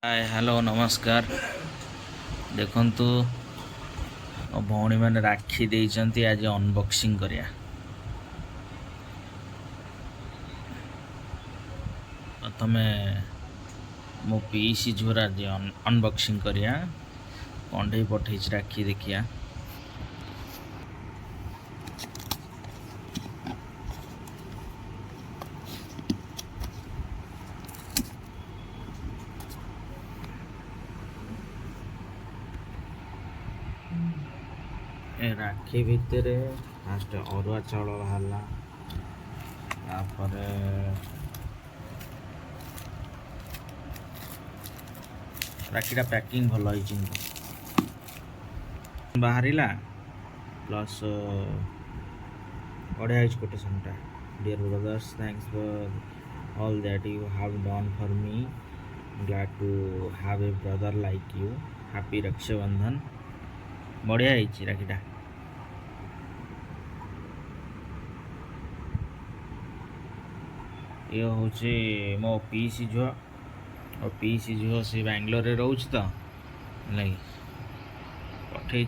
Hi hello नमस्कार। देखंतु भौणी मैंने राखी देइचंती आज अनबॉक्सिंग करिया। प्रथमे मो पीसी झोरा आज अनबॉक्सिंग करिया। कंढे पठे राखी देखिया। राखी भितर फास्ट अरुआ चाउल बाहरला, राखीटा पैकिंग भल बाहरिला प्लस बढ़िया कोटेशनटा। Dear brothers, thanks for all that you have done for me. Glad to have a brother like you. Happy Rakshabandhan. बढ़िया राखीटा। ये हूँ मो पीसी झुआ और पीसी झुआ से बैंगलोर रोच तो लगे पठे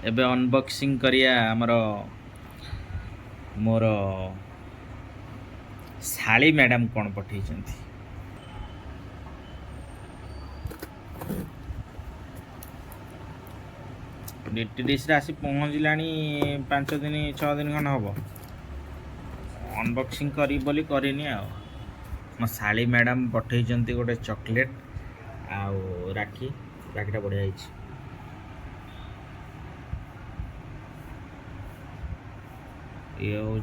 एबे अनबॉक्सिंग करिया। आमर मोर शाली मैडम कौन पठे डिटीडीसी आसी पहुँचला 5 दिन 6 दिन खंड हम। अनबॉक्सिंग करी बोली करनी आ मो शाली मैडम पठे गोटे चॉकलेट आउ राखीटा बढ़िया। ये हूँ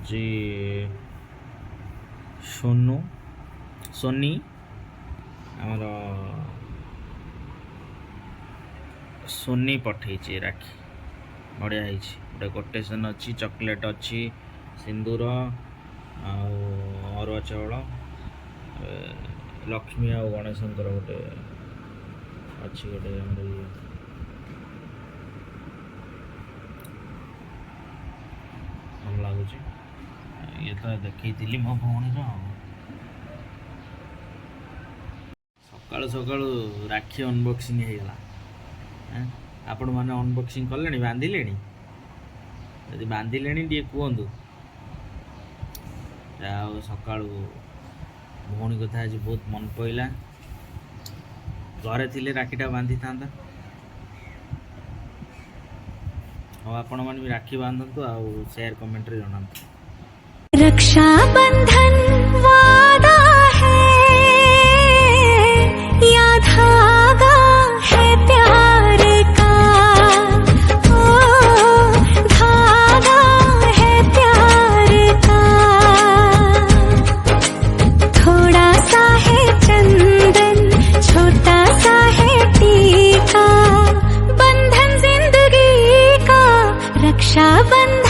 सोनी आमर सोनी पठे राखी बढ़िया। गोटे कोटेशन अच्छी, चॉकलेट अच्छी, सिंदूर अरुआ चाउल, लक्ष्मी आ गणेश गोटे अच्छी गोटे भल लगुच। ये तो देखी मो भौणी सकाळु सकाळु राखी अनबॉक्सिंग हो गला। आपण मैंने अनबॉक्सिंग कले बांधिले यदि बांधिले टे कहतु। सकाळु भौणी कथा आज बहुत मन पड़ा। घरे थिले राखीटा बांधि था। हाँ, आपण मैंने भी राखी बांधतु आ शेयर कमेंट रे जणातु। रक्षा बंधन वादा है या धागा है प्यार का। ओ धागा है प्यार का। थोड़ा सा है चंदन, छोटा सा है टीका। बंधन जिंदगी का रक्षा बंधन।